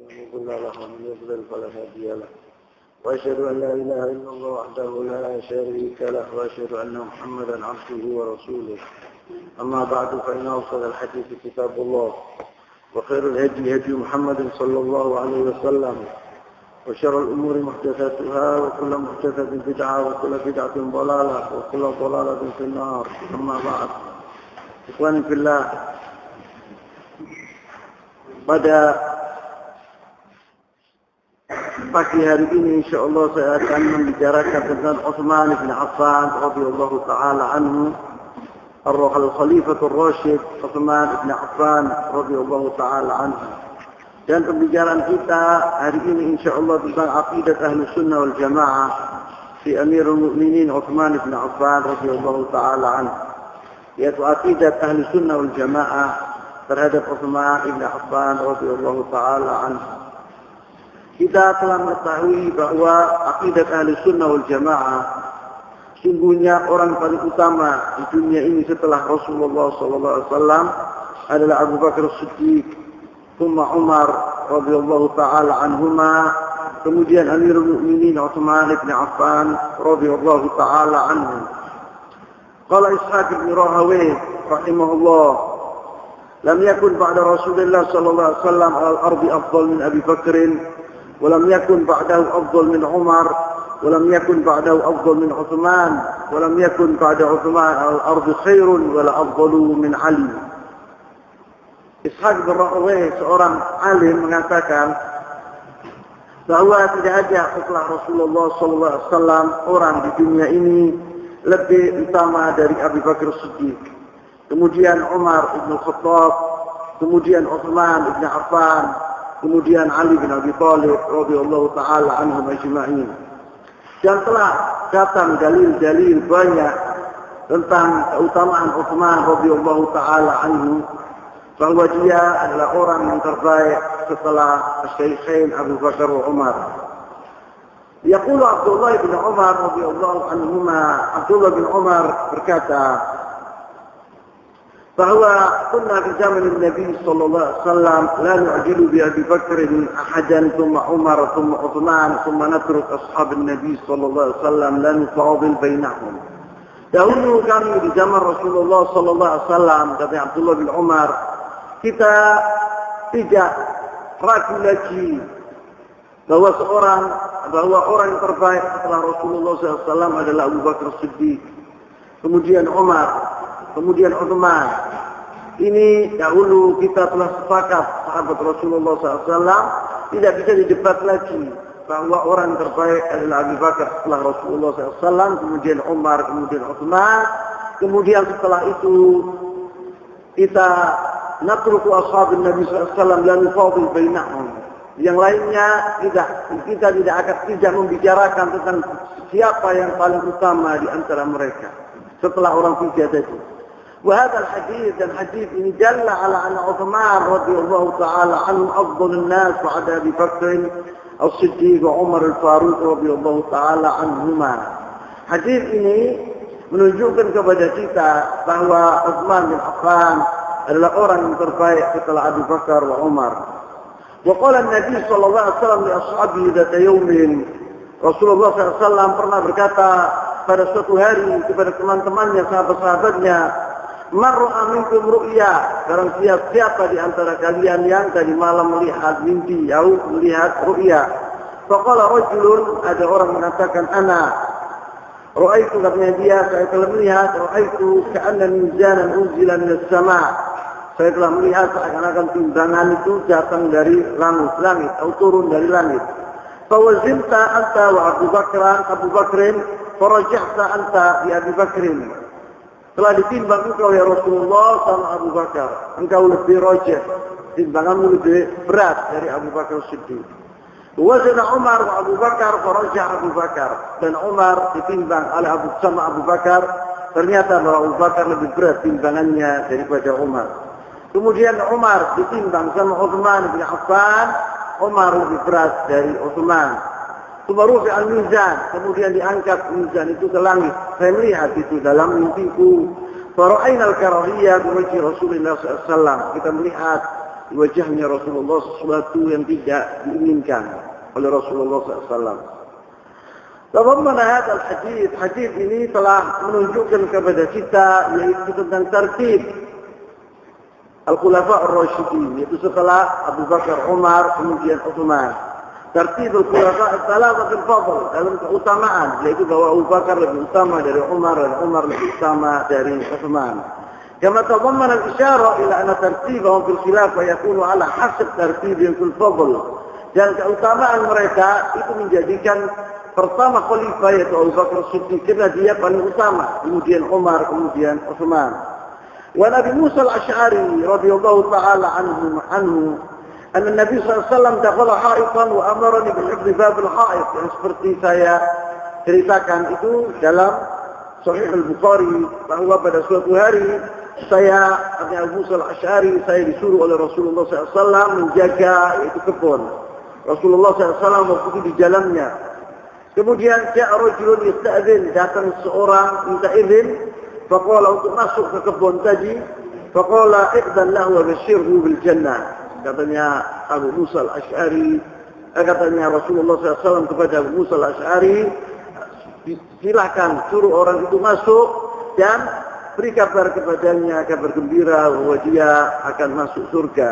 مضل له ومن يضلل فلا هادي له وأشهد أن لا إله إلا الله وحده لا شريك له وأشهد أن محمدا عبده ورسوله أما بعد فإن أفضل الحديث كتاب الله وخير الهدي هدي محمد صلى الله عليه وسلم وشر الأمور محدثاتها وكل محدثة بدعة وكل بدعة ضلالة وكل ضلالة في النار. أما بعد إخواني في الله, pada pagi hari ini insyaallah saya akan membicarakan tentang Utsman bin Affan radhiyallahu taala anhu, al-Khalifatul Rasyid Utsman bin Affan radhiyallahu taala anhu. Dan pembicaraan kita hari ini insyaallah tentang aqidah Ahlus Sunnah wal Jamaah fi Amirul Mukminin Utsman bin Affan radhiyallahu taala anhu, yaitu aqidah Ahlus Sunnah wal Jamaah terhadap Utsman bin Affan radhiyallahu taala anhu. Kita telah mengetahui bahwa aqidah Ahlus Sunnah wal Jamaah sungguhnya orang paling utama di dunia ini setelah Rasulullah sallallahu alaihi wasallam adalah Abu Bakar As-Siddiq, thumma Umar radhiyallahu taala anhuma, kemudian Amirul Mukminin Utsman bin Affan radhiyallahu taala anhu. Qala Ishaq bin Rahawayh rahimahullah, lam yakun ba'da Rasulillah sallallahu alaihi wasallam al-ardi afdal min Abi Bakr, wa lam yakun ba'dahu afdal min Umar, wa lam yakun ba'dahu afdal min Utsman, wa lam yakun ba'da Utsman al-ardi khairun wa la afdalu min Ali. Ishaq bin Rahawayh, seorang alim, mengatakan bahwa tidak ada setelah Rasulullah sallallahu alaihi wasallam orang di dunia ini lebih utama dari Abu Bakar Siddiq, kemudian Umar ibn Khattab, kemudian Utsman ibn Affan, kemudian Ali bin Abi Thalib radhiyallahu taala anhum ajma'in. Dan telah datang dalil-dalil banyak tentang keutamaan Utsman radhiyallahu taala anhu, bahwa dia adalah orang yang terbaik setelah Syaikhain Abu Bakar wa Umar. Yaqulu Abdullah bin Umar radhiyallahu anhuma, Abdullah bin Umar berkata bahwa kunna fi zaman Nabi sallallahu alaihi wasallam la nu'jilu bi Abi Bakr ahadan thumma Umar thumma Utsman thumma natruk ashab Nabi sallallahu alaihi wasallam la nufadil bainahum. Dahulu kami di zaman Rasulullah sallallahu alaihi wasallam, kata Abdullah bin Umar, kita tidak ragu lagi bahwa orang yang terbaik setelah Rasulullah SAW adalah Abu Bakar Siddiq, kemudian Umar, kemudian Utsman. Ini dahulu kita telah sepakat, sahabat Rasulullah SAW, tidak bisa didebat lagi bahwa orang terbaik adalah Abu Bakar setelah Rasulullah SAW, kemudian Umar, kemudian Utsman. Kemudian setelah itu kita natruku ashabin Nabi SAW la nufadil bainahum. Yang lainnya kita tidak membicarakan tentang siapa yang paling utama di antara mereka setelah orang tiga tadi. Wa hadzal hadits, dan hadis ini dalla ala anna Utsman radhiyallahu taala anhu afdhalun nas ba'da Abi Bakr As-Siddiq wa Umar Al-Faruq radhiyallahu taala anhuma. Hadis ini menunjukkan kepada kita bahwa Utsman bin Affan adalah orang yang terbaik setelah Abu Bakar wa Umar. Wa qala Nabi sallallahu alaihi wasallam li ashabihi dzata yaumin, Rasulullah SAW pernah berkata pada suatu hari kepada teman-temannya, sahabat-sahabatnya, man ra'a minkum ru'ya, barang siapa di antara kalian yang tadi malam melihat mimpi, atau melihat ru'ya. Faqala rajulun, ada orang mengatakan, ana ra'aitu, katanya dia, saya telah melihat, ra'aitu ka'anna mizanan unzila minas sama', saya telah melihat seakan-akan timbangan itu datang dari langit atau turun dari langit. Fawazimta anta wa Abu Bakrin, farajahta anta bi Abi Bakrin. Telah ditimbang engkau ya Rasulullah sama Abu Bakar, engkau lebih rajih, timbanganmu lebih berat dari Abu Bakar Siddiq. Wazana Umar wa Abu Bakar, farajah Abu Bakar, dan Umar ditimbang oleh Abu Bakar, ternyata bahwa Abu Bakar lebih berat timbangannya daripada Umar. Kemudian Umar ditimbang sama Utsman bin Affan, Umar lebih berat dari Utsman. Rufi al-mizan, kemudian diangkat mizan itu ke langit. Saya melihat itu dalam mimpiku. Fara'aina al-karahiyah bi wajhi Rasulullah sallallahu alaihi wasallam. Kita melihat di wajahnya Rasulullah sesuatu yang tidak diinginkan oleh Rasulullah SAW. Tadamman hadal hadis ini telah menunjukkan kepada kita yaitu tentang tertib Al-Khulafa Ar-Rasyidin, yaitu setelah Abu Bakar, Umar, kemudian Utsman. Tertib Al-Khulafa Ats-Tsalatsah fil fadl, dalam keutamaan, yaitu bahwa Abu Bakar lebih utama dari Umar dan Umar lebih utama dari Utsman. Kama tadammana al-isyara ila anna tartibahum fil khilafah yakunu ala hasab tartibihim fil fadl. Dan keutamaan mereka itu menjadikan pertama khalifah yaitu Abu Bakar Siddiq karena dia paling utama, kemudian Umar, kemudian Utsman. Wa Nabi Musa al-Asy'ari radhiyallahu ta'ala anhu anna Nabi sallallahu alaihi wasallam dakhala ha'itan wa amarani bi hifdhi bab al-ha'it, yang seperti saya ceritakan itu dalam Sahih Al-Bukhari, bahwa pada suatu hari saya, Abu Musa al-Asy'ari, saya disuruh oleh Rasulullah SAW menjaga yaitu kebun. Rasulullah SAW waktu itu di jalannya. Kemudian ja'a rajulun yasta'dzin, datang seorang minta izin, faqala untuk masuk ke kebun tadi, faqala idzan lahu wa basyirhu bil jannah. Katanya Abu Musa al-Asy'ari, katanya Rasulullah SAW kepada Abu Musa al-Asy'ari, silakan suruh orang itu masuk dan beri kabar kepadanya, kabar gembira bahwa dia akan masuk surga.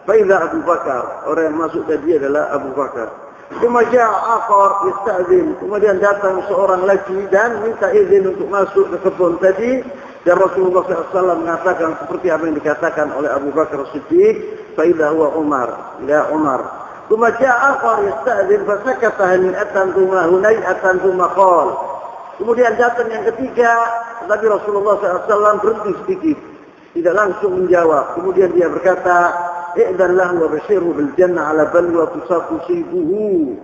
Fa idza Abu Bakar, orang yang masuk tadi adalah Abu Bakar. Kemudian akhar yasta'zin, kemudian datang seorang lagi dan minta izin untuk masuk ke kebun tadi, dan Rasulullah SAW mengatakan seperti apa yang dikatakan oleh Abu Bakar Siddiq, fa idza huwa Umar, ya Umar. Kemudian akhar yasta'zin fasakata hani'atan thumma hunay'atan thumma qala. Kemudian datang yang ketiga, tapi Rasulullah SAW berhenti sedikit, tidak langsung menjawab. Kemudian dia berkata, "I'dzan lahu wa basyirhu bil jannah ala balwa tusafusibuhu."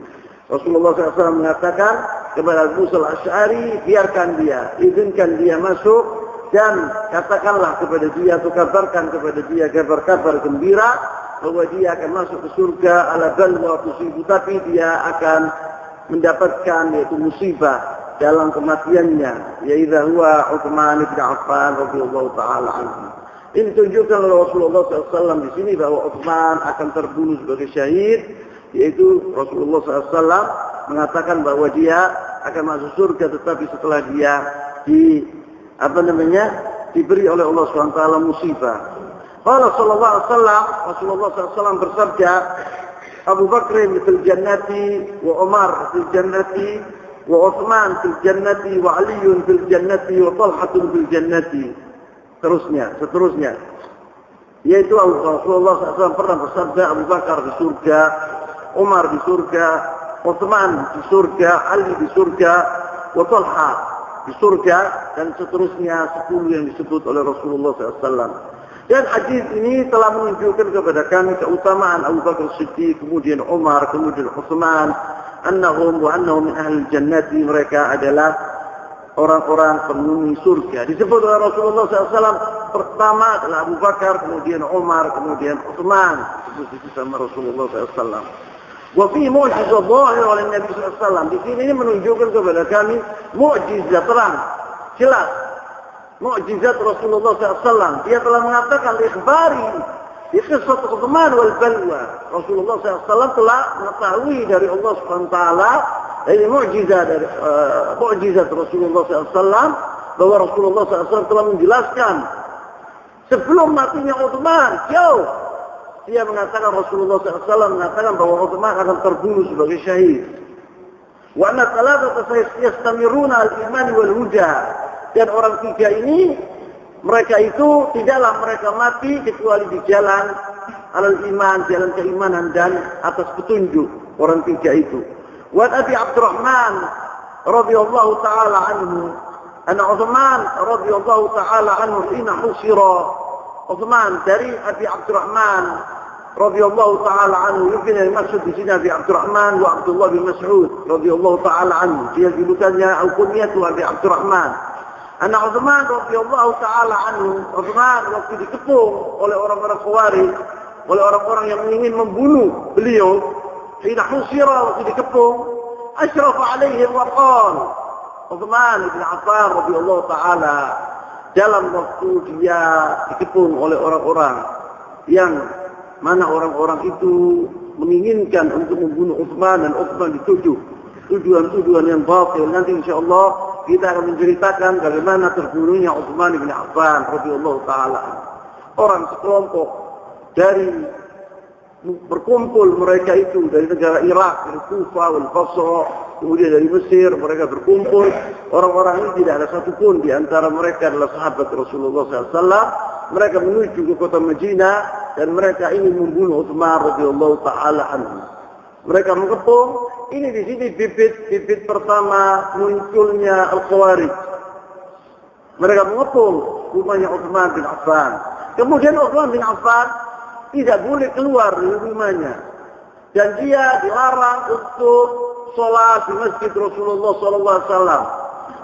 Rasulullah SAW mengatakan kepada Abu Musa al-Asy'ari, biarkan dia, izinkan dia masuk dan katakanlah kepada dia atau kabarkan kepada dia kabar-kabar gembira bahwa dia akan masuk ke surga ala balwa tusibu, tapi dia akan mendapatkan yaitu musibah dalam kematiannya, yaitu huwa Utsman bin Affan radhiyallahu ta'ala anhu. Ini tunjukkan oleh Rasulullah SAW di sini bahwa Utsman akan terbunuh sebagai syahid, yaitu Rasulullah SAW mengatakan bahwa dia akan masuk surga, tetapi setelah dia diberi oleh Allah SWT musibah. Qala sallallahu alaihi wasallam, Rasulullah SAW bersabda, Abu Bakr fil jannati wa Umar fil jannati wa Utsman fil jannati wa Ali fil jannati wa Talha fil jannati. Seterusnya. Yaitu Rasulullah SAW pernah bersabda, Abu Bakar di surga, Umar di surga, Utsman di surga, Ali di surga, wa Talha di surga, dan seterusnya 10 yang disebut oleh Rasulullah SAW. Dan hadis ini telah menunjukkan kepada kami keutamaan Abu Bakar Siddiq, kemudian Umar, kemudian Utsman, annahum min ahli jannati, mereka adalah orang-orang penghuni surga. Disebut oleh Rasulullah SAW pertama adalah Abu Bakar, kemudian Umar, kemudian Utsman. Disebut sama Rasulullah SAW. Wa fi mu'jizah zahir oleh Nabi SAW. Di sini ini menunjukkan kepada kami mu'jizat terang, jelas. Mu'jizat Rasulullah SAW. Dia telah mengatakan ikhbari di kisah Utsman wal balwa. Rasulullah SAW telah mengetahui dari Allah SWT, ini mu'jizat Rasulullah SAW, bahwa Rasulullah SAW telah menjelaskan sebelum matinya Utsman jauh. Dia mengatakan, Rasulullah SAW mengatakan bahwa Utsman akan terbunuh sebagai syahid. Wa anna thalathata yastamiruna al-iman wal huda. Dan orang tiga ini, mereka itu tidaklah mereka mati kecuali di jalan al-iman, jalan keimanan dan atas petunjuk orang tiga itu. Wa Abi Abdurrahman radhiyallahu ta'ala anhu, anna Utsman radhiyallahu ta'ala anhu hina husira. Utsman dari Abi Abdurrahman radhiyallahu ta'ala anhu, mungkin yang maksud di sini Abi Abdurrahman wa Abdullah bin Mas'ud radhiyallahu ta'ala anhu. Dia julukannya al-kunyatu Abi Abdurrahman. Anak Utsman radhiyallahu ta'ala anhu, Utsman waktu dikepung oleh orang-orang Khawarij, oleh orang-orang yang ingin membunuh beliau, hina husira, waktu dikepung, asyrafa alaihim wa qala, Utsman bin Affan radhiyallahu ta'ala, dalam waktu dia dikepung oleh orang-orang yang mana orang-orang itu menginginkan untuk membunuh Utsman dan Utsman dituduh tuduhan-tuduhan yang batil. Nanti insyaallah kita akan menceritakan bagaimana terbunuhnya Utsman bin Affan radhiyallahu taala. Orang sekelompok dari berkumpul mereka itu dari negara Irak, dari Kufah, wal Basra, kemudian dari Mesir, mereka berkumpul. Orang-orang ini tidak ada satupun di antara mereka adalah sahabat Rasulullah SAW. Mereka menuju ke kota Madinah dan mereka ingin membunuh Utsman radhiyallahu taala anhu. Mereka mengepung. Ini di sini bibit pertama munculnya Al-Khawarij. Mereka mengepung rumahnya Utsman bin Affan. Kemudian Utsman bin Affan tidak boleh keluar dari rumahnya. Dan dia dilarang untuk sholat di masjid Rasulullah SAW.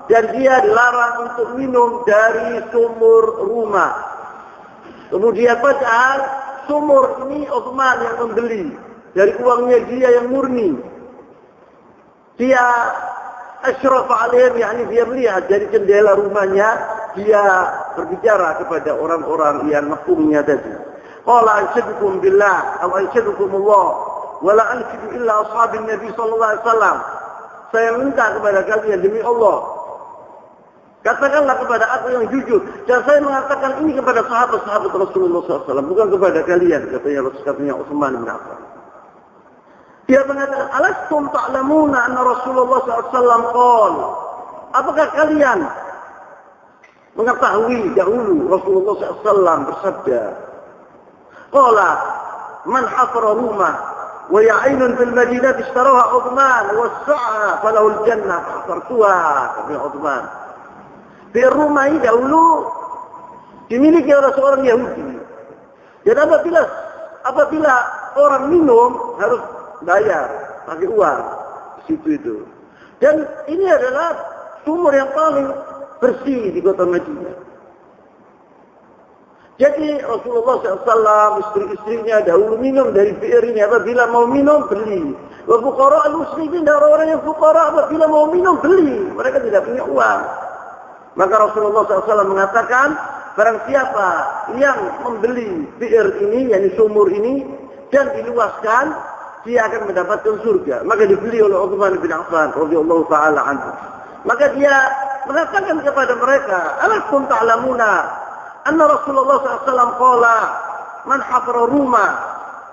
Dan dia dilarang untuk minum dari sumur rumah. Kemudian padahal sumur ini Utsman yang membeli. Dari uangnya dia yang murni. Dia asyraf alaihim, yakni dia melihat dari jendela rumahnya. Dia berbicara kepada orang-orang yang mengepungnya tadi. Qala anshadukum billah atau anshadukum Allah wala anshidu illa ashabin Nabi sallallahu alaihi wasallam. Saya minta kepada kalian demi Allah, katakanlah kepada aku yang jujur, dan saya mengatakan ini kepada sahabat-sahabat Rasulullah SAW, bukan kepada kalian, katanya Utsman bin Affan. Dia mengatakan, alastum ta'lamuna anna Rasulullah SAW qala, apakah kalian mengetahui dahulu Rasulullah SAW bersabda, qala man hafara rumah wa ya'inun fil madinah ishtaraha Utsman wa sa'a falahu al-jannah fartuha, kata Utsman. Di rumah ini dahulu dimiliki oleh seorang Yahudi. Dan apabila orang minum harus bayar pakai uang situ itu. Dan ini adalah sumur yang paling bersih di kota Madinah. Jadi Rasulullah SAW, istri-istrinya dahulu minum dari bi'r ini. Apabila mau minum, beli. Wa fuqara al-muslimin, orang-orang yang fuqara apabila mau minum, beli. Mereka tidak punya uang. Maka Rasulullah SAW mengatakan, barang siapa yang membeli bi'r ini, yakni sumur ini, dan diluaskan, dia akan mendapatkan surga. Maka dibeli oleh Utsman bin Affan radhiyallahu taala anhu. Maka dia mengatakan kepada mereka, alastum ta'lamuna anna Rasulullah SAW qala man hafara rumah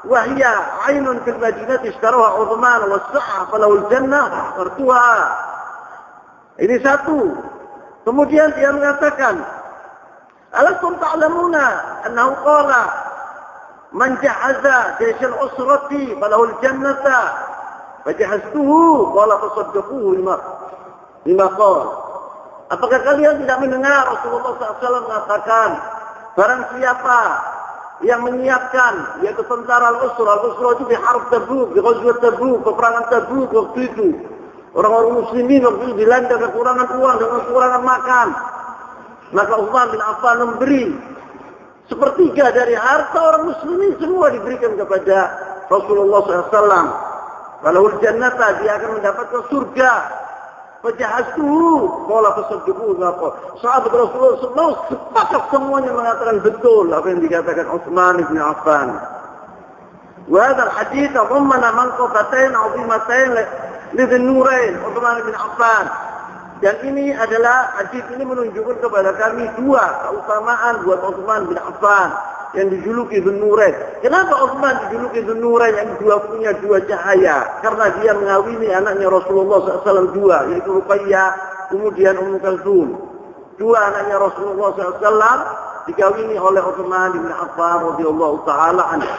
wa hiya 'ainun fil madinati ishtaraha Utsman wa sa'a falahu al-jannah fartuha. Ini satu. Kemudian dia mengatakan, alastum ta'lamuna annahu qala man jahaza jaishal usrati falahu al-jannata fajahaztuhu qala tasaddaquhu lima qala. Apakah kalian tidak mendengar Rasulullah SAW mengatakan, barang siapa yang menyiapkan, yaitu tentara Al-Usra itu di Harb Tabuk, di Ghazwat Tabuk, peperangan Tabuk waktu itu. Orang-orang muslimin waktu itu dilanda kekurangan uang dan kekurangan makan. Maka Utsman bin Affan memberi sepertiga dari harta orang muslimin, semua diberikan kepada Rasulullah SAW. Kalau jannata, dia akan mendapatkan surga. Fajahatuhu, qala fasaddiquhu. Sahabat Rasulullah SAW sepakat semuanya mengatakan betul apa yang dikatakan Utsman bin Affan. Wa hadzal hadits dhammana manqabatain 'azimatain lidhin nurain Utsman bin Affan. Dan ini adalah hadis ini menunjukkan kepada kami dua keutamaan buat Utsman bin Affan yang dijuluki Dzun-Nurain. Kenapa Utsman dijuluki Dzun-Nurain, yang punya dua cahaya? Karena dia mengawini anaknya Rasulullah SAW dua, yaitu Ruqayyah, kemudian Ummu Kalsum. Dua anaknya Rasulullah SAW dikawini oleh Utsman bin Affan radhiyallahu taala anhu.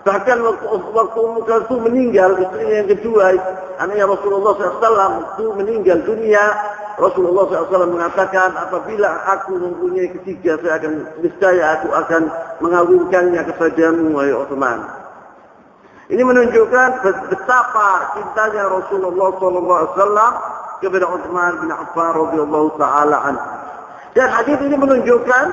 Bahkan waktu Ummu Kalsum meninggal, istrinya yang kedua, anaknya Rasulullah SAW itu meninggal dunia, Rasulullah SAW mengatakan, apabila aku mempunyai ketiga, aku akan mengawinkannya kepadamu, wahai Utsman. Ini menunjukkan betapa cintanya Rasulullah SAW kepada Utsman bin Affan radhiyallahu taala anhu. Dan hadis ini menunjukkan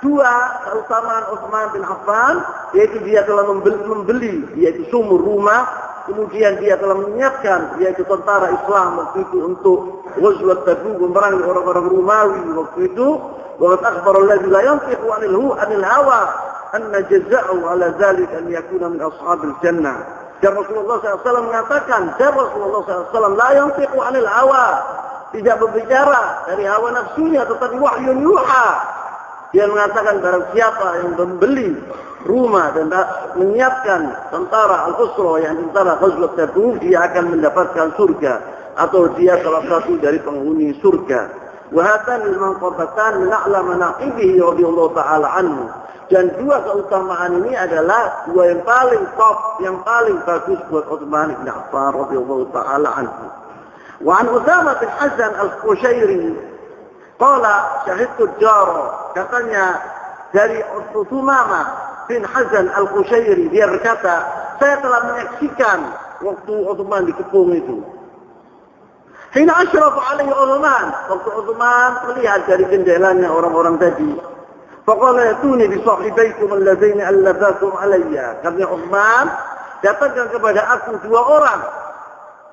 dua keutamaan Utsman bin Affan, yaitu dia telah membeli yaitu sumur rumah, kemudian dia telah menyiapkan yaitu tentara Islam waktu itu untuk Ghazwat Tabuk, memerangi orang-orang Romawi waktu itu. Wa akhbara alladzi la yantiqu 'anil hawa anna jaza'u ala dzalik an yakuna min ashabil jannah. Dan Rasulullah SAW mengatakan, dan Rasulullah SAW la yantiqu 'anil hawa, tidak berbicara dari hawa nafsunya, tetapi wahyun yuha. Dia mengatakan barang siapa yang membeli rumah dan menyiapkan tentara Al-Usra yang tentara Ghazwat Tabuk, dia akan mendapatkan surga atau dia salah satu dari penghuni surga. Wa hatan al-manqabatan min a'la manaqibihi radhiyallahu ta'ala anhu. Dan dua keutamaan ini adalah dua yang paling top, yang paling bagus buat Utsman bin Affan radhiyallahu ta'ala anhu. Wa an Utsama bin Hasan al-Qushairi qala syahidtu jara, katanya dari Utsama bin Hasan al-Qushairi, dia berkata, saya telah menyaksikan waktu Utsman dikepung itu. Hina asyraf alaihi Utsman, waktu Utsman melihat dari jendelanya orang-orang tadi. Faqala yatuni bi sahibaikum allazaini allazatum alayya. Kata Utsman, datangkan kepada aku dua orang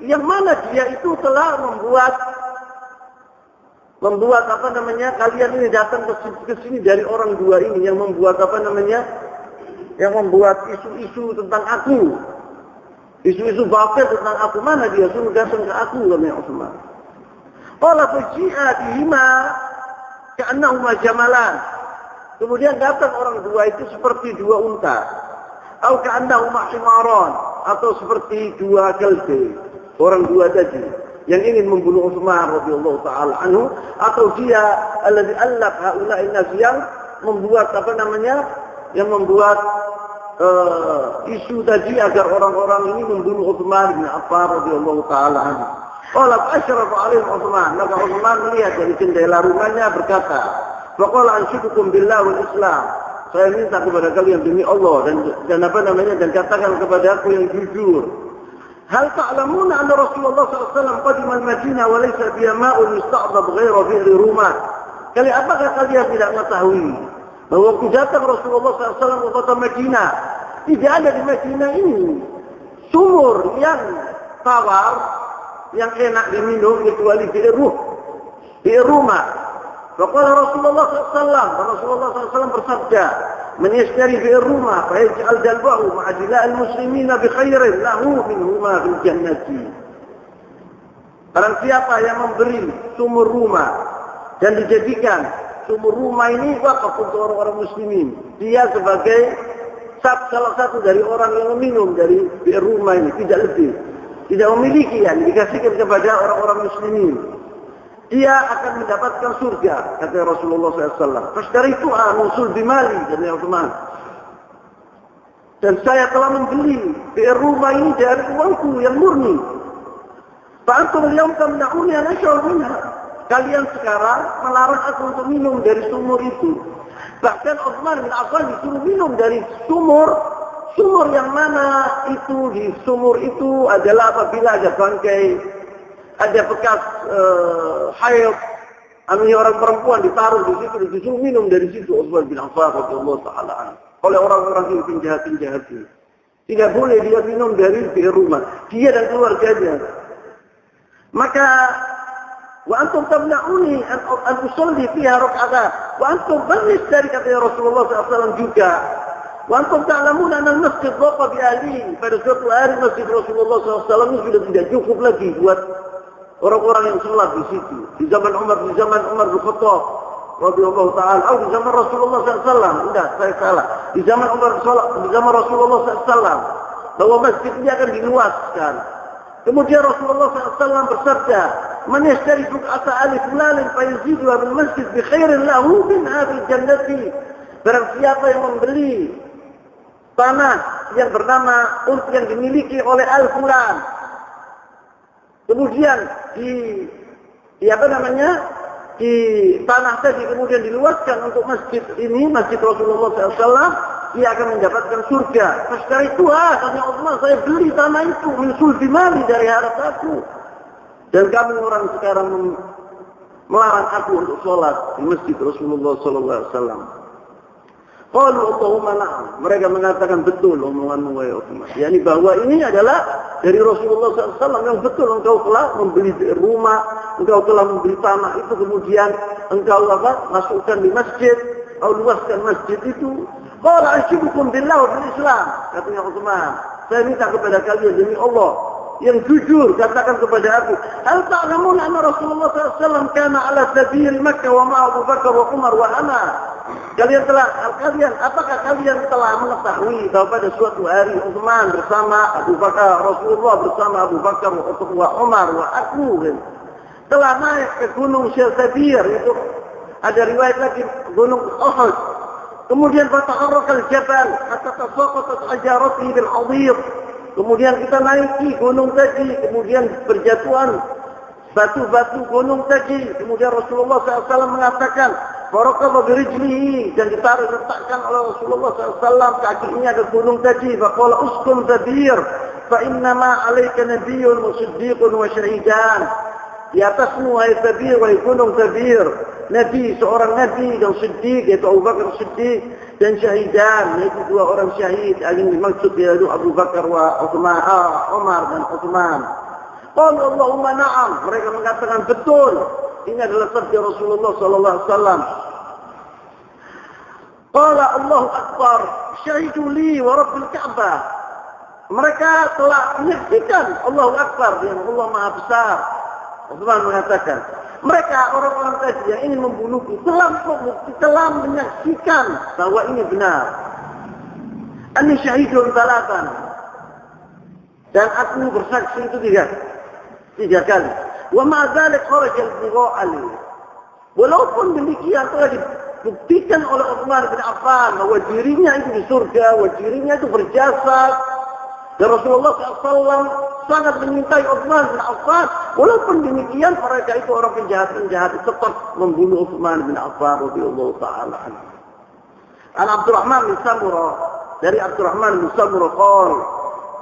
yang mana dia itu telah membuat apa namanya, kalian ini datang ke sini dari orang dua ini yang membuat apa namanya, yang membuat isu-isu tentang aku, isu-isu batil tentang aku. Mana dia suruh datang ke aku, katanya Utsman. Qala fuji'a bihima ka'annahuma jamalan. Kemudian datang orang dua itu seperti dua unta, atau ka'annahuma himaran, atau seperti dua kelbe, orang dua tadi yang ingin membunuh Utsman radhiyallahu ta'ala anhu, atau dia alladzi allaq haula'i nas, yang membuat apa namanya, yang membuat isu tadi agar orang-orang ini membunuh Utsman bin Affan radhiyallahu ta'ala anhu. Qala asyraf alaihi Utsman, maka Utsman melihat dari jendela rumahnya berkata, faqala anshudukum billah wal Islam, saya minta kepada kalian demi Allah dan apa namanya, dan katakan kepada aku yang jujur. Hal ta'lamuna anna Rasulullah SAW qadima al-Madinah wa laysa biha ma'un yusta'dab ghaira bi'ri rumah. Kali apakah kalian tidak mengetahui bahwa waktu datang Rasulullah SAW ke kota Madinah, tidak ada di Madinah ini sumur yang tawar, yang enak diminum kecuali bi'ir rumah. Faqala Rasulullah SAW bersabda, man yashtari bi'ir rumah fa yaj'al jalbahu ma'a jila'il muslimina bi khairin lahu minhuma fil jannati. Barang siapa yang memberi sumur rumah dan dijadikan sumur rumah ini wakaf untuk orang-orang muslimin, dia sebagai salah satu dari orang yang meminum dari bi'ir rumah ini, tidak lebih, tidak memiliki, yang dikasihkan kepada orang-orang muslimin, dia akan mendapatkan surga, kata Rasulullah SAW. Fashtari itu nusul bimali, kata Utsman. Dan saya telah membeli bi'ir rumah ini dari uangku yang murni. Fa'antum al-yawm tamna'uni an ashrab minha. Kalian sekarang melarang aku untuk minum dari sumur itu. Bahkan Utsman bin Affan disuruh minum dari sumur yang mana itu, di sumur itu adalah apabila ada bangkai, ada bekas haid, orang perempuan ditaruh di situ, disuruh minum dari situ. Utsman bin Affan radhiyallahu ta'ala anhu oleh orang-orang yang penjahat-penjahat itu. Tidak boleh dia minum dari bi'ir rumah, dia dan keluarganya. Maka wa antum tamna'uni an usalli fiha rak'atan wa antum banis, dari kata Rasulullah SAW juga. Wa antum ta'lamuna anna al-masjid dhaqa bi ahlihi. Pada suatu hari masjid Rasulullah SAW ini sudah tidak cukup lagi buat orang-orang yang sholat di situ. Di zaman Umar bin Khattab radhiyallahu ta'ala, atau di zaman Rasulullah SAW. Enggak, saya salah. Di zaman Rasulullah SAW, bahwa masjid ini akan diluaskan. Kemudian Rasulullah SAW bersabda, man yashtari buk'ata alif lalin fa yaziduha bil masjid bi khairin lahu min hadhil jannati. Barang siapa yang membeli tanah yang bernama untuk yang dimiliki oleh al-fulan, kemudian di tanah tadi kemudian diluaskan untuk masjid ini, masjid Rasulullah SAW, dia akan mendapatkan surga. Sekarang itu kata Utsman, saya beli tanah itu min sulbi mali, dari harta aku. Dan kami orang sekarang melarang aku untuk sholat di masjid Rasulullah SAW. Qalu Allahumma na'am. Mereka mengatakan betul omonganmu wahai Utsman. Yani bahwa ini adalah dari Rasulullah SAW yang betul, engkau telah membeli rumah, engkau telah membeli tanah itu, kemudian engkau masukkan di masjid, atau luaskan masjid itu Qala asyukukum billah wa bil Islam. Katanya Utsman, saya minta kepada kalian demi Allah yang jujur, katakan kepada aku, hal ta'lamun anna Rasulullah SAW kana ala sabil Makkah wa ma'a Abu Bakar wa Umar wa ana. Apakah kalian telah mengetahui bahwa pada suatu hari Utsman bersama Abu Bakar, Rasulullah bersama Abu Bakar wa Umar wa aku telah naik ke gunung Syazabir, itu ada riwayat lagi gunung Uhud. Kemudian fata'arraka al-jabal hatta tasaqatat ajaratihi bil 'adhir. Kemudian kita naiki gunung tadi, kemudian berjatuhan batu-batu gunung tadi. Kemudian Rasulullah SAW mengatakan, "Farakaba birijlihi," dan ditaruh letakkan oleh Rasulullah SAW kakinya ke gunung tadi. Faqala uskun Zabir, fa innama 'alaika nabiyyun wa siddiqun wa syahidan. Di atasmu wahai Zabir, wahai gunung Zabir, Nabi, seorang Nabi dan Siddiq, yaitu Abu Bakar Siddiq, dan syahidan, yaitu dua orang syahid. Yang dimaksud yaitu Abu Bakar wa Umar dan Utsman. Qalu Allahumma na'am. Mereka mengatakan betul. Ini adalah sabda Rasulullah sallallahu alaihi wasallam. Qala Allahu Akbar, syahidu li wa Rabbil Ka'bah. Mereka telah menyaksikan Allahu Akbar, yang Allah Maha Besar. Utsman mengatakan, mereka orang-orang tadi yang ingin membunuhku telah menyaksikan bahwa ini benar. Ani syahidun talatan. Dan aku bersaksi itu tiga kali. Wa ma dzalik kharaja al-dhigha'ali. Walaupun demikian telah dibuktikan oleh Utsman bin Affan bahwa dirinya itu di surga, bahwa dirinya itu berjasa. Dan Rasulullah SAW sangat menyintai Utsman bin Affan. Walaupun demikian mereka itu orang penjahat-penjahat tetap membunuh Utsman bin Affan radhiyallahu taala anhu. An Abdurrahman bin Samurah, dari Abdurrahman bin Samurah qala,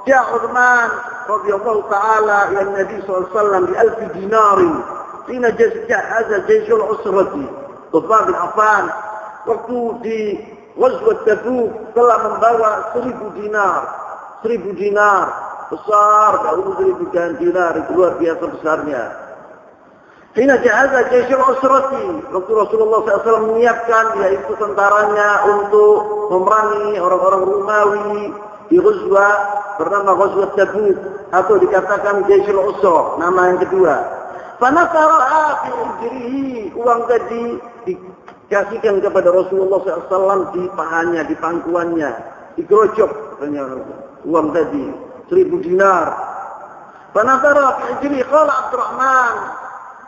"Ja Utsman radhiyallahu taala ila Nabi sallallahu alaihi wasallam bi 1000 dinar. Hina jahaza jayshul usrati." Utsman bin Affan waktu di Ghazwat Tabuk telah membawa 1000 dinar. 1000 dinar besar, dahulu 1000 dinar itu luar biasa besarnya. Hina jahaza jayshul usrati, waktu Rasulullah SAW menyiapkan yaitu tentaranya untuk memerangi orang-orang Romawi di Ghazwa bernama Ghazwat Tabuk, atau dikatakan jayshul usra, nama yang kedua. Fanasaraha fi ujrihi, uang tadi dikasihkan kepada Rasulullah SAW di pahanya, di pangkuannya, digerojok uang tadi 1000 dinar. Fanasara fi ujrihi, qala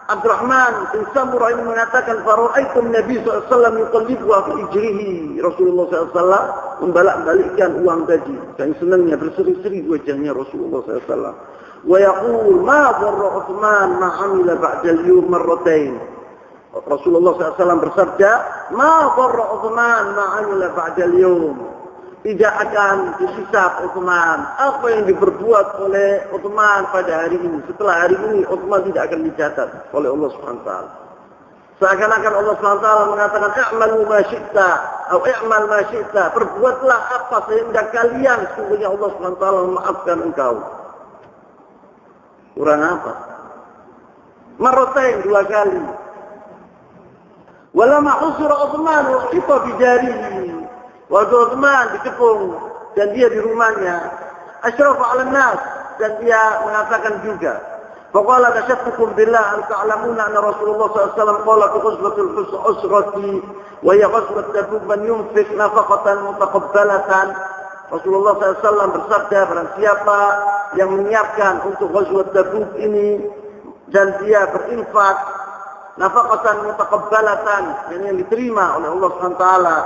Abdurrahman bin Samurah ini mengatakan, "Fara'aitum Nabi SAW yuqallibuha fi ijrihi." Rasulullah SAW membalak-balikkan uang tadi. Dan senangnya berseri-seri wajahnya Rasulullah SAW. Wa yaqul ma dharra Utsman ma 'amila ba'da al-yawm marratain. Rasulullah SAW bersabda, "Ma dharra Utsman ma 'amila ba'da al-yawm." Tidak akan disisap Utsman apa yang diperbuat oleh Utsman pada hari ini. Setelah hari ini Utsman tidak akan dicatat oleh Allah Subhanahu wa taala. Seakan-akan Allah Subhanahu wa taala mengatakan, "I'malu ma syi'ta," atau "I'mal ma syi'ta," perbuatlah apa sehingga kalian, sungguhnya Allah Subhanahu wa taala memaafkan engkau. Kurang apa? Marratain, 2 kali. Walamma usra Utsman wa khifa bi jarihi. Waktu Utsman dikepung dan dia di rumahnya, asyrafa 'alan nas, dan dia mengatakan juga, faqala tasyaffukum billah an ta'lamuna anna Rasulullah SAW qala fi ghazwatil usrati wa hiya ghazwat Tabuk man yunfiq nafaqatan mutaqabbalatan. Rasulullah SAW bersabda, barang siapa yang menyiapkan untuk ghazwat Tabuk ini dan dia berinfak nafaqatan mutaqabbalatan, yang diterima oleh Allah Subhanahu wa taala.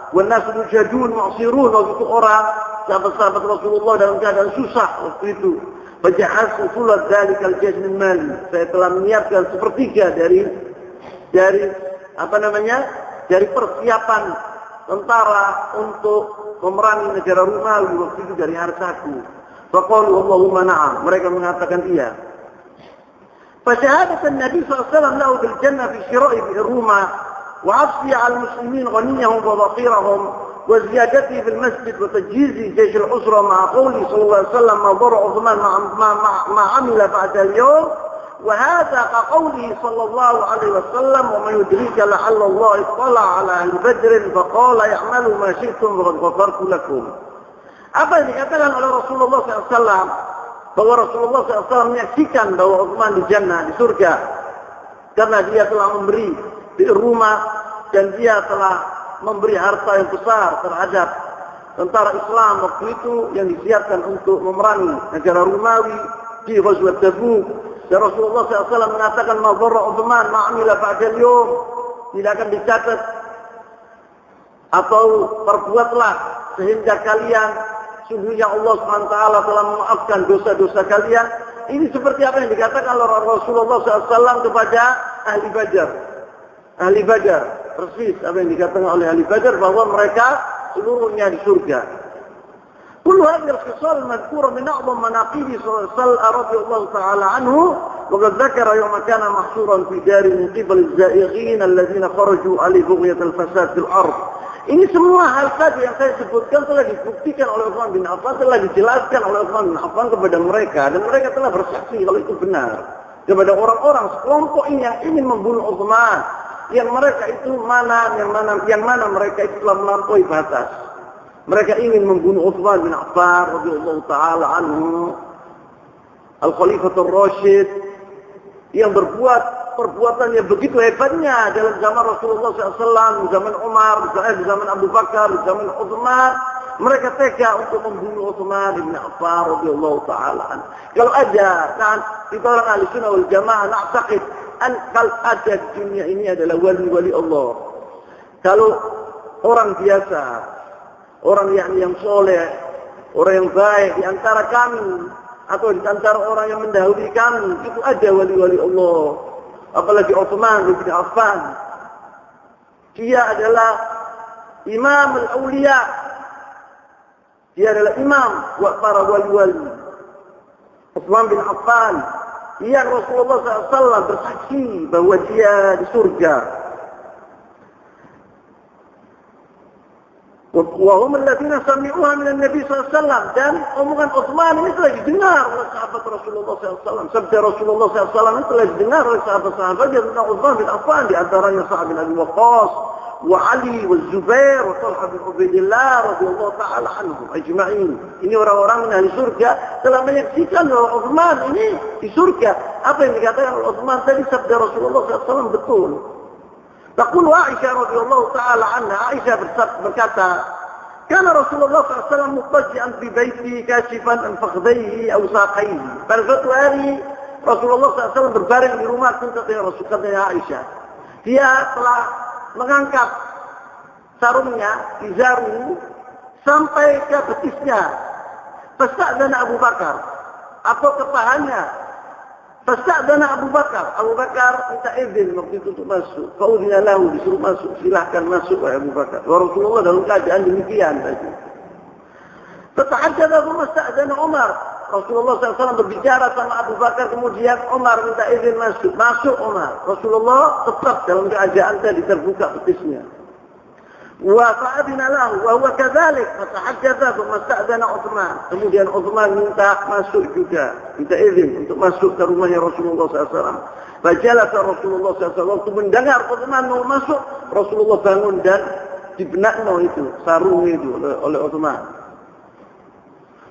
Wanas mujadun mu'sirun, waktu itu orang sahabat-sahabat Rasulullah dalam keadaan susah waktu itu. Faja'asu sulat dalikal jazmin mali. Saya telah menyiapkan sepertiga dari persiapan tentara untuk memerangi negara Romawi waktu itu dari hartaku. Faqalu Allahumma na'am. Mereka mengatakan iya. Fasyahadatan Nabi SAW lahu bil jannah fi syira'i bi Roma. وعطفي على المسلمين غنيهم وفقيرهم وزيادته في المسجد وتجهيز جيش الأسرة مع قوله صلى الله عليه وسلم ما ضر عثمان ما عمل بعد اليوم وهذا كقوله صلى الله عليه وسلم وما يدريك لعل الله اطلع على أهل بدر فقال اعملوا ما شئتم وقد غفرت لكم. Apa yang dikatakan oleh Rasulullah SAW bahwa Rasulullah SAW menyaksikan bahwa Utsman di jannah, di surga, karena dia telah memberi di rumah dan dia telah memberi harta yang besar terhadap tentara Islam waktu itu yang disiapkan untuk memerangi negara Romawi di Ghazwat Tabuk. Dan Rasulullah SAW mengatakan ma dharra Utsman ma amila ba'da al-yawm, tidak akan dicatat atau perbuatlah sehingga kalian sungguhnya Allah SWT telah memaafkan dosa-dosa kalian. Ini seperti apa yang dikatakan oleh Rasulullah SAW kepada ahli Badar. Ahli Badar, persis apa yang dikatakan oleh ahli Badar bahwa mereka seluruhnya di surga. كل هذه الخصال المذكورة من أعظم مناقب رضي الله تعالى عنه وقد ذكر يوم كان محصورا في دار من قبل الزائغين الذين خرجوا عليه بغية الفساد في الأرض. Ini semua hal tadi yang saya sebutkan telah dibuktikan oleh Utsman bin Affan, telah dijelaskan oleh Utsman bin Affan kepada mereka, dan mereka telah bersaksi kalau itu benar kepada orang-orang sekelompok ini yang ingin membunuh Utsman, yang mereka itu yang mana mereka itu telah melampaui batas. Mereka ingin membunuh Utsman bin Affan radhiyallahu taala anhu, Al-Khalifatul Rasyid, yang berbuat perbuatan yang begitu hebatnya dalam zaman Rasulullah SAW, zaman Umar, zaman Abu Bakar, zaman Utsman. Mereka tega untuk membunuh Utsman bin Affan radhiyallahu taala anhu. Kalau ada kan kita orang ahli sunnah wal jamaah na'taqid kalau ada di dunia ini adalah wali-wali Allah. Kalau orang biasa, orang yang soleh, orang yang baik di antara kami atau di antara orang yang mendahului kami, itu ada wali-wali Allah. Apalagi Utsman bin Affan. Dia adalah imam al-awliya. Dia adalah imam buat para wali-wali. Utsman bin Affan yang Rasulullah SAW bersaksi bahwa dia di surga. Wahum alladziina sami'uha min an-nabi sallallahu alaihi wasallam, dan omongan Utsman ini telah didengar oleh sahabat Rasulullah SAW. Sabda Rasulullah SAW ini telah didengar oleh sahabat-sahabat yang tentang Utsman bin Affan, di antaranya Sa'ad bin Abi Waqqas, wa Ali, wa Zubair, wa Talha bin Ubaidillah radhiyallahu ta'ala anhum ajma'in. Ini orang-orang yang ahli surga telah menyaksikan bahwa Utsman ini di surga. Apa yang dikatakan oleh Utsman tadi sabda Rasulullah SAW betul. Taqulu Aisyah radhiyallahu ta'ala anha, Aisyah berkata, kana Rasulullah SAW mutajji'an fi baiti kashifan an fakhidayhi aw saqayhi. Pada suatu hari Rasulullah SAW berbaring di rumahku, katanya Aisyah. Dia telah mengangkat sarungnya, izaru, sampai ke betisnya. Fasta'dzana Abu Bakar, atau ke pahanya. Fasta'dzana Abu Bakar. Abu Bakar minta izin waktu itu untuk masuk. Fa'udhina lahu, disuruh masuk. Silahkan masuk wahai Abu Bakar. Wa Rasulullah dalam keadaan demikian tadi. Fatahaddatha thumma sta'dzana Umar. Rasulullah SAW berbicara sama Abu Bakar, kemudian Umar minta izin masuk. Masuk Umar. Rasulullah tetap dalam keadaan tadi terbuka betisnya. Wa fa'adina lahu wa huwa kadzalik. Fatahaddatha thumma sta'dzana Utsman. Kemudian Utsman minta masuk juga, minta izin untuk masuk ke rumahnya Rasulullah SAW. Fajalasa Rasulullah SAW, waktu mendengar Utsman mau masuk, Rasulullah bangun dan dibenakno itu sarung itu oleh Utsman.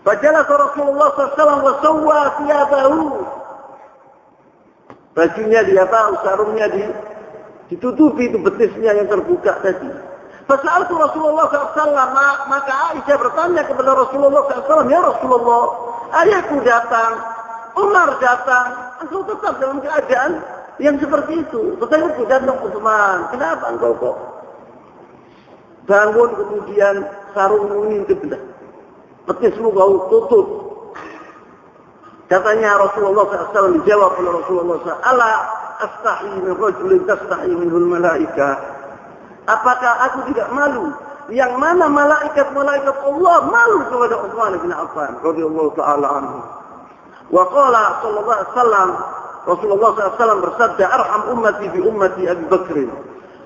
Fajalasa Rasulullah SAW wa sawwa thiyabahu. Bajunya sarungnya ditutupi itu betisnya yang terbuka tadi. Fasa'altu Rasulullah SAW, maka Aisyah bertanya kepada Rasulullah SAW, ya Rasulullah, ayahku datang, Umar datang, engkau tetap dalam keadaan yang seperti itu. Tetapi datang Utsman, kenapa engkau kok bangun kemudian sarungmu ini kebelah, betismu kau tutup? Katanya Rasulullah SAW, dijawab oleh Rasulullah SAW, ala astahi min rajulin tastahi minhul malaikah. Apakah aku tidak malu? Yang mana malaikat-malaikat Allah malu kepada Utsman bin Affan radhiyallahu ta'ala anhu. Wa qala sallallahu alaihi wasallam, Rasulullah SAW bersabda, arham ummati bi ummati Abi Bakr.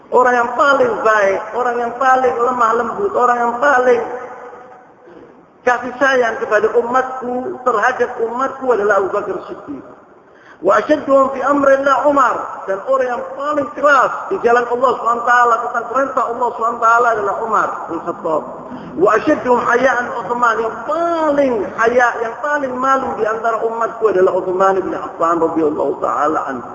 Orang yang paling baik, orang yang paling lemah lembut, orang yang paling kasih sayang kepada umatku terhadap umatku adalah Abu Bakar Siddiq. Wa asyaddhum fi amrillah Umar, dan orang yang paling keras di jalan Allah SWT tentang perintah Allah SWT adalah Umar bin Khattab. Wa asyaddhum haya'an Uthman, yang paling haya, yang paling malu di antara umatku adalah Uthman bin Affan radhiyallahu taala anhu.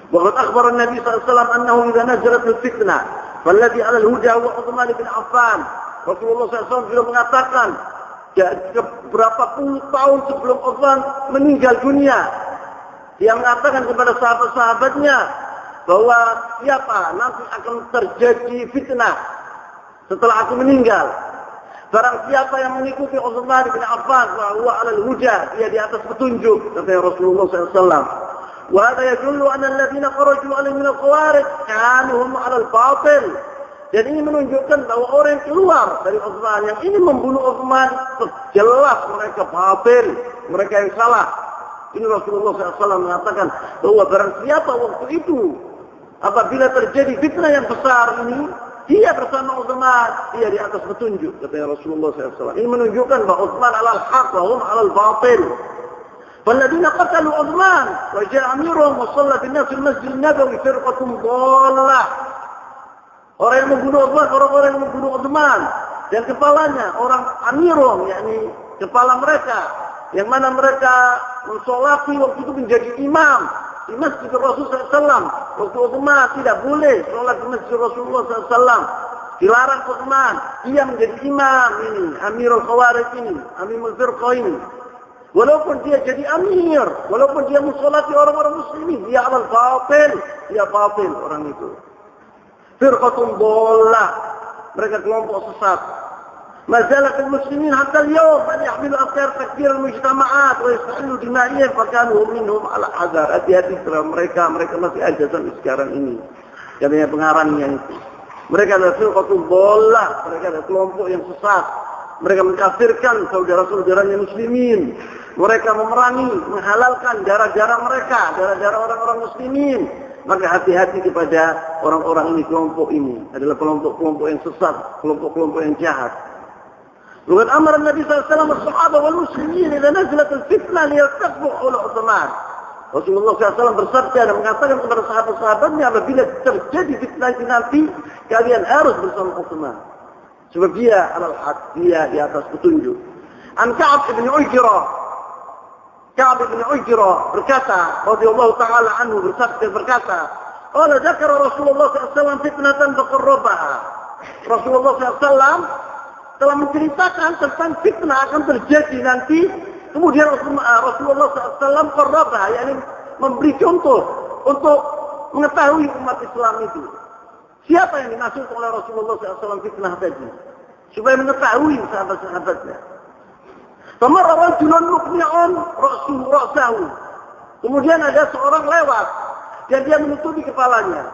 Wa qad akhbara an-nabi sallallahu alaihi wasallam annahu idza nazalat al-fitnah falladhi 'ala al-huda huwa Uthman bin Affan. Rasulullah SAW sudah mengatakan beberapa puluh tahun sebelum Uthman meninggal dunia, dia mengatakan kepada sahabat-sahabatnya bahwa siapa nanti akan terjadi fitnah setelah aku meninggal. Barang siapa yang mengikuti Uthman bin Affan, bahwa alal huda, dia di atas petunjuk, kata Rasulullah SAW. Wa hadha yadullu anna alladziina kharaju alaihi min al-khawarij kanu hum 'ala al-batil. Dan ini menunjukkan bahwa orang yang keluar dari Uthman, yang ini membunuh Uthman, jelas mereka batil, mereka yang salah. Ini Rasulullah SAW mengatakan bahwa barang siapa waktu itu apabila terjadi fitnah yang besar ini, dia bersama Uthman, dia di atas petunjuk, kata Rasulullah SAW. Ini menunjukkan bahwa Uthman alal haq wa hum alal batil. فالذين قتلوا عثمان وجاء أميرهم وصلى بالناس في المسجد النبوي فرقة ضالة. Orang yang membunuh Uthman, orang-orang yang membunuh Uthman dan kepalanya, orang amirun, yakni kepala mereka, yang mana mereka mensolati waktu itu menjadi imam di masjid Rasulullah SAW. Waktu Uthman tidak boleh sholat di masjid Rasulullah SAW, dilarang Uthman, dia menjadi imam ini, Amirul Khawarij ini, Amirul Firqah ini. Walaupun dia jadi amir, walaupun dia mensolati orang-orang muslimin, dia alal batil, dia batil orang itu. Firqatun dhallah, mereka kelompok sesat. Mazalat muslimin hatta al-yawm an yahmilu afkar takfir al-mujtama'at wa yastahilu dima'iyah fakanu minhum ala hazar. Hati-hati terhadap mereka masih ada sampai sekarang ini. Katanya pengarangnya itu. Mereka adalah firqatun dhallah, mereka adalah kelompok yang sesat. Mereka mengkafirkan saudara-saudaranya muslimin. Mereka memerangi, menghalalkan darah-darah mereka, darah-darah orang-orang muslimin. Maka hati-hati kepada orang-orang ini, kelompok ini adalah kelompok-kelompok yang sesat, kelompok-kelompok yang jahat. Lalu amar Nabi SAW as-sahabah wal muslimin idza nazalat al-fitnah liyartafu ula Uthman. Rasulullah SAW bersabda dan mengatakan kepada sahabat-sahabatnya, apabila terjadi fitnah ini nanti, kalian harus bersama Uthman. Sebab dia alal haq, dia di atas petunjuk. An Ka'ab bin Ujrah, Ka'ab bin Ujrah berkata, radhiyallahu ta'ala anhu berkata, qala dzakara Rasulullah SAW fitnatan faqarrabaha. Rasulullah SAW telah menceritakan tentang fitnah akan terjadi nanti. Kemudian Rasulullah SAW qarrabaha, yakni memberi contoh untuk mengetahui umat Islam itu. Siapa yang dimaksud oleh Rasulullah SAW fitnah tadi? Supaya mengetahui sahabat-sahabatnya. Famarra rajulun muqni'un ra'sahu. Kemudian ada seorang lewat dan dia menutupi kepalanya.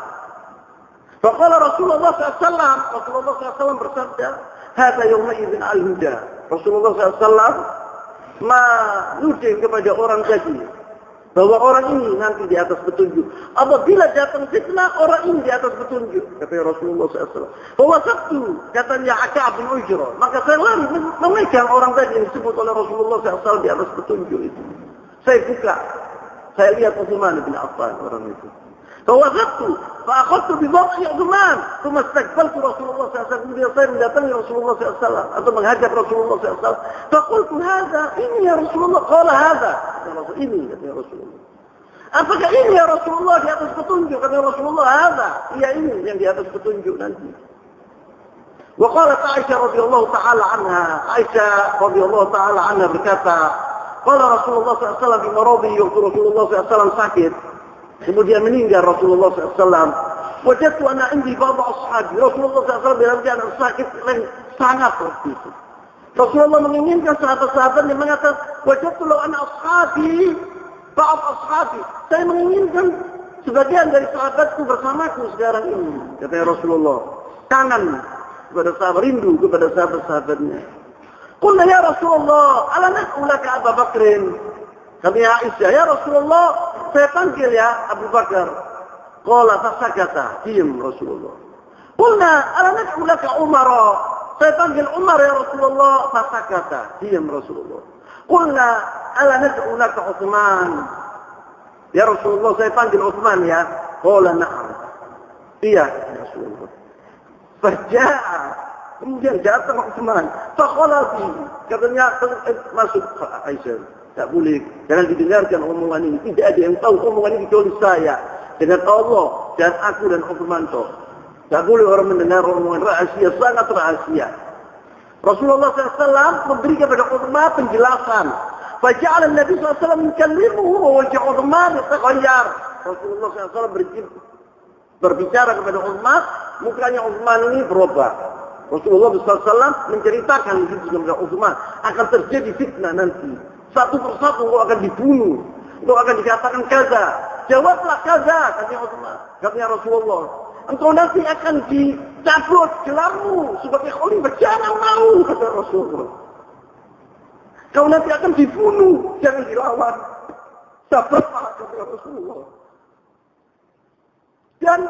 Faqala Rasulullah SAW bersabda, "Hadza yawma idzin al-huda." Rasulullah SAW menunjuk kepada orang tadi bahwa orang ini nanti di atas petunjuk. Apabila datang fitnah, orang ini di atas petunjuk, kata Rasulullah SAW. Bahwa Sabtu, katanya Ka'ab bin Ujrah, maka saya lari memegang orang tadi yang disebut oleh Rasulullah SAW di atas petunjuk itu. Saya buka, saya lihat Uthman bin Affan orang itu. Bahwa Sabtu, fa'akhadtu bi dhar'i Uthman, thumma istaqbaltu Rasulullah SAW. Kemudian saya mendatangi Rasulullah SAW atau menghadap Rasulullah SAW. Faqultu hadza, ini ya Rasulullah. Qala hadza, ini kata Rasulullah. Apakah ini ya Rasulullah di atas petunjuk? Kata Rasulullah, hadza, iya ini yang di atas petunjuk nanti. Wa qalat Aisyah radhiyallahu ta'ala anha, Aisyah radhiyallahu ta'ala anha berkata, qala Rasulullah SAW bi maradi, waktu Rasulullah SAW sakit. Kemudian meninggal Rasulullah SAW. Wajadtu ana indi ba'd ashabi. Rasulullah SAW dalam keadaan sakit yang sangat waktu itu. Rasulullah menginginkan sahabat-sahabat yang mengatakan, wajadtu law ana ashabi, ba'd ashabi. Saya menginginkan sebagian dari sahabatku bersamaku sekarang ini. Kata Rasulullah. Kangen kepada sahabat, rindu kepada sahabat-sahabatnya. Qulna ya Rasulullah, ala nad'u laka Abu Bakrin. Kata Aisyah, ya Rasulullah, saya panggil ya Abu Bakar. Qala fasakata, diam Rasulullah. Qulna ala nad'u laka Umar. Saya panggil Umar ya Rasulullah, fasakata, diam Rasulullah. Qulna ala nad'u laka Uthman. Ya Rasulullah, saya panggil Utsman ya. Qala na'am. Iya, ya Rasulullah. Faja'a. Kemudian datang Utsman. Faqala fi. Katanya masuk Aisyah. Tak boleh. Jangan didengarkan omongan ini. Tidak ada yang tahu omongan ini kecuali saya. Dengan Allah dan aku dan Utsman toh. Tak boleh orang mendengar omongan rahasia, sangat rahasia. Rasulullah SAW memberi kepada Utsman penjelasan. Faja'ala Nabi SAW yukallimuhu wa wajah Utsman yataghayyar. Rasulullah SAW berbicara kepada Utsman, mukanya Utsman ini berubah. Rasulullah SAW menceritakan itu kepada Utsman, akan terjadi fitnah nanti. Satu persatu engkau akan dibunuh, engkau akan dikatakan kaza. Jawablah kaza, katanya Utsman. Katanya Rasulullah, engkau nanti akan dicabut gelarmu sebagai khalifah. Jangan mau, kata Rasulullah. Kau nanti akan dibunuh, jangan dilawan. Sabarlah, kata Rasulullah. Dan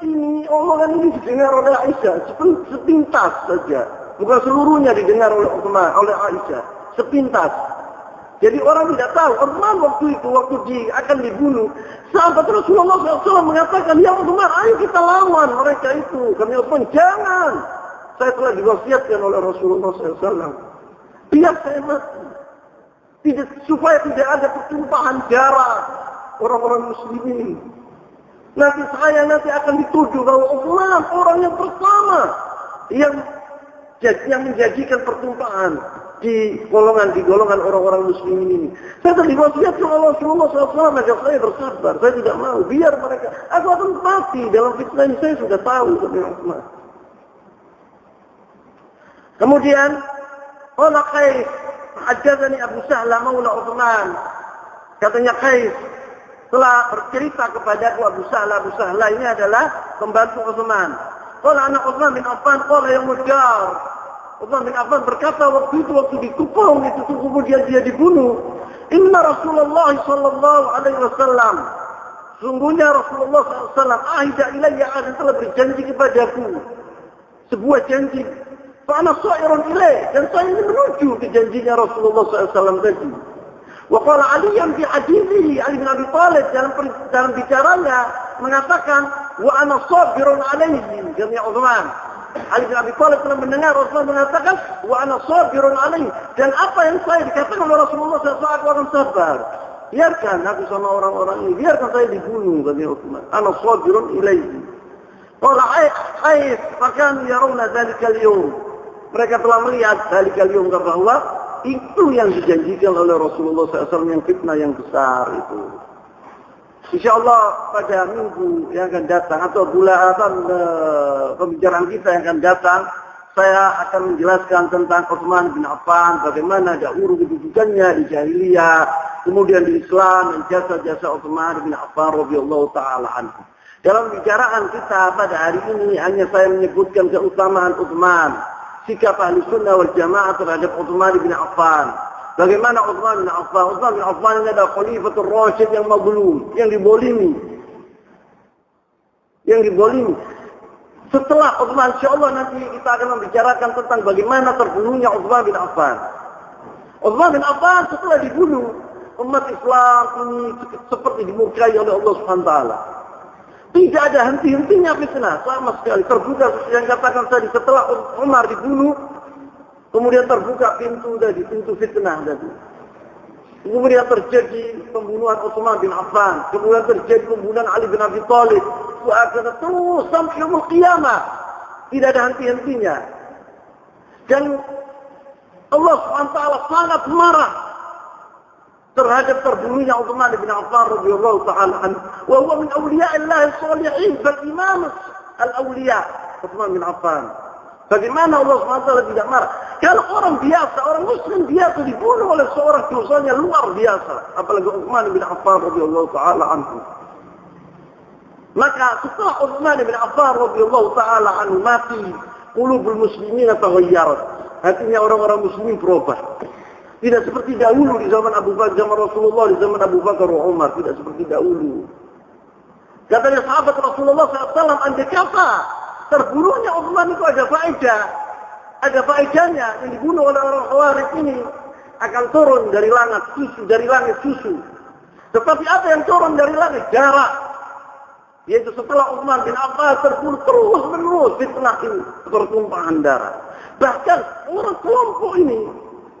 ini omongan ini didengar oleh Aisyah sepintas saja, bukan seluruhnya didengar oleh Utsman, oleh Aisyah, sepintas. Jadi orang tidak tahu. Utsman waktu itu, waktu akan dibunuh, sahabat Rasulullah SAW mengatakan, ya Utsman, ayo kita lawan mereka itu. Kami Utsman, jangan. Saya telah diwasiatkan oleh Rasulullah SAW. Biar saya mati, supaya tidak ada pertumpahan darah orang-orang muslimin. Nanti saya akan dituduh bahwa Utsman orang yang pertama yang menjadikan pertumpahan di golongan orang-orang muslimin ini. Saya telah diwasiatkan oleh Rasulullah SAW agar saya bersabar. Saya tidak mau biar mereka. Aku akan mati dalam fitnah ini. Saya sudah tahu tentang Utsman. Kemudian qala Qais, haddatsani Abu Sahla maula Utsman. Katanya Qais telah bercerita kepadaku Abu Sahla ini adalah pembantu Utsman. Qala anak Utsman bin Affan qala yang mujar. Utsman bin Affan berkata waktu dikepung itu kemudian dia dibunuh. Inna Rasulullah sallallahu alaihi wasallam, sungguhnya Rasulullah SAW ahida ilayya, telah berjanji kepadaku sebuah janji. Fa ana sa'irun ilaih, dan saya ini menuju ke janjinya Rasulullah SAW tadi. Wa qala Ali fi hadithi, Ali bin Abi Thalib dalam bicaranya mengatakan wa ana sabirun alaihi, jamnya Utsman. Ali bin Abi Thalib telah mendengar Rasulullah mengatakan wa ana sabirun alaihi, dan apa yang saya dikatakan oleh Rasulullah SAW, aku akan sabar. Biarkan aku sama orang-orang ini, biarkan saya dibunuh, kata Utsman. Ana sabirun ilaihi. Qala Qais, fakan yarawna dzalikal yawm. Mereka telah melihat dzalikal yawm, bahwa itu yang dijanjikan oleh Rasulullah SAW, yang fitnah yang besar itu. InsyaAllah pada minggu yang akan datang atau bulan pembicaraan kita yang akan datang, saya akan menjelaskan tentang Utsman bin Affan, bagaimana dahulu kedudukannya di jahiliyah, kemudian di Islam, dan jasa-jasa Utsman bin Affan radhiyallahu taala anhu. Dalam bicaraan kita pada hari ini hanya saya menyebutkan keutamaan Utsman, sikap ahli sunnah wal jamaah terhadap Utsman bin Affan. Bagaimana Utsman bin Affan? Utsman bin Affan ini adalah Khalifatul Rasyid yang mazlum, yang dibolimi. Setelah Utsman, insyaallah nanti kita akan membicarakan tentang bagaimana terbunuhnya Utsman bin Affan. Utsman bin Affan setelah dibunuh, umat Islam ini seperti dimurkai oleh Allah Subhanahu wa taala. Tidak ada henti-hentinya fitnah sama sekali. Terbuka yang katakan tadi, setelah Umar dibunuh, kemudian terbuka pintu fitnah tadi. Kemudian terjadi pembunuhan Utsman bin Affan, kemudian terjadi pembunuhan Ali bin Abi Thalib. Akhirnya terus sampai yaumul qiyamah, tidak ada henti-hentinya. Dan Allah SWT sangat marah terhadap terbunuhnya Utsman bin Affan radhiyallahu taala anhu. Wa huwa min awliya'illah as-salihin, bal imam al-awliya, Utsman bin Affan. Bagaimana Allah SWT tidak marah? Kalau orang biasa, orang muslim biasa dibunuh oleh seorang, dosanya luar biasa, apalagi Utsman bin Affan radhiyallahu taala anhu. Maka setelah Utsman bin Affan radhiyallahu taala anhu mati, qulubul muslimin taghayyarat. Hatinya orang-orang muslimin berubah. Tidak seperti dahulu di zaman Abu Bakar, zaman Rasulullah, di zaman Abu Bakar dan Umar, tidak seperti dahulu. Katanya sahabat Rasulullah SAW, andai kata terbunuhnya Utsman itu ada faedah, ada faedahnya, yang dibunuh oleh orang Khawarij ini akan turun dari langit susu. Tetapi apa yang turun dari langit? Darah. Yaitu setelah Utsman bin Affan terbunuh terus-menerus fitnah ini, pertumpahan darah. Bahkan orang kelompok ini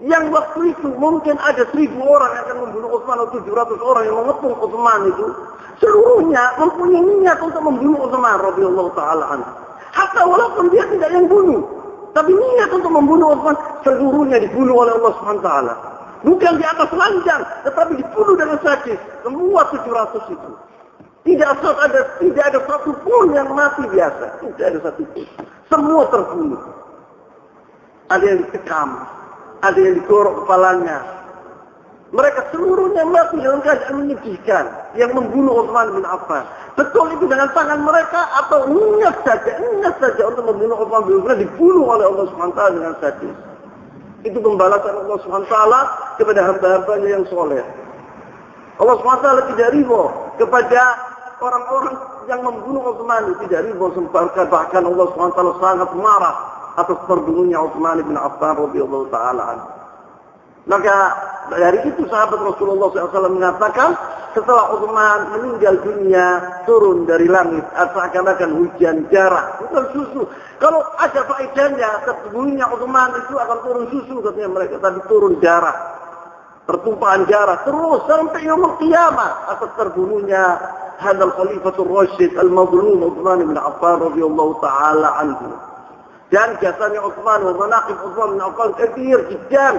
yang waktu itu mungkin ada 1.000 orang yang akan membunuh Utsman atau 700 orang yang mengepung Utsman itu, seluruhnya mempunyai niat untuk membunuh Utsman radhiyallahu taala anhu. Hatta walaupun dia tidak yang bunuh, tapi niat untuk membunuh Utsman, seluruhnya dibunuh oleh Allah Subhanahu wa taala. Bukan di atas ranjang, tetapi dibunuh dengan sadis. Semua 700 itu. Tidak ada satu pun yang mati biasa. Tidak ada satu pun. Semua terbunuh. Ada yang dikekam. Ada yang dikorok kepalanya. Mereka seluruhnya mati dalam keadaan menyedihkan. Yang membunuh Utsman bin Affan. Betul itu dengan tangan mereka atau ingat saja untuk membunuh Utsman bin Affan dibunuh oleh Allah SWT dengan sadis. Itu pembalasan Allah SWT kepada hamba-hambanya yang soleh. Allah SWT tidak ridho kepada orang-orang yang membunuh Utsman, tidak ridho, bahkan Allah SWT sangat marah atas terbunuhnya Utsman bin Affan radhiyallahu taala anhu. Maka dari itu sahabat Rasulullah SAW mengatakan, setelah Utsman meninggal dunia, turun dari langit seakan-akan hujan darah, bukan susu. Kalau ada faedahnya, terbunuhnya Utsman itu akan turun susu katanya mereka, tapi turun darah, pertumpahan darah terus sampai yaumul qiyamah atas terbunuhnya hadal Khalifatul Rasyid al-Madlum Utsman bin Affan radhiyallahu taala anhu. Dan jasanya Utsman wa manaqib Utsman bin Affan kathir jiddan,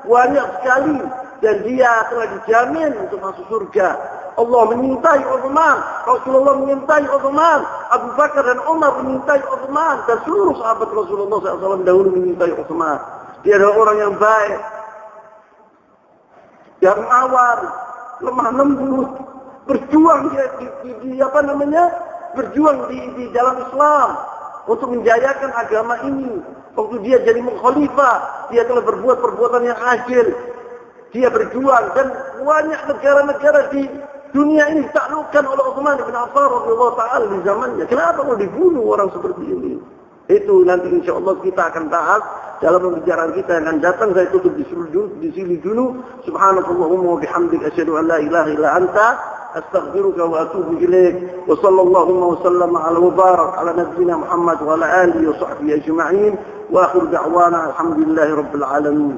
banyak sekali, dan dia telah dijamin untuk masuk surga. Allah menyintai Utsman, Rasulullah menyintai Utsman, Abu Bakar dan Umar menyintai Utsman, dan seluruh sahabat Rasulullah SAW dahulu menyintai Utsman. Dia adalah orang yang baik, yang awal, lemah lembut, berjuang berjuang di dalam Islam untuk menjayakan agama ini. Waktu dia jadi khalifah, dia telah berbuat perbuatan yang adil. Dia berjuang, dan banyak negara-negara di dunia ini ditaklukkan oleh Utsman bin Affan radhiyallahu taala di zamannya. Kenapa mau dibunuh orang seperti ini? Itu nanti insyaallah kita akan bahas dalam pembicaraan kita yang akan datang. Saya tutup di sini dulu. Subhanakallahumma wa bihamdika asyhadu an la ilaha illa anta astaghfiruka wa atubu ilaik. Wa sallallahu wa sallama ala mubarak ala nabiyyina Muhammad wa ala alihi wa sahbihi ajma'in. Wa akhir da'wana alhamdulillahi rabbil alamin.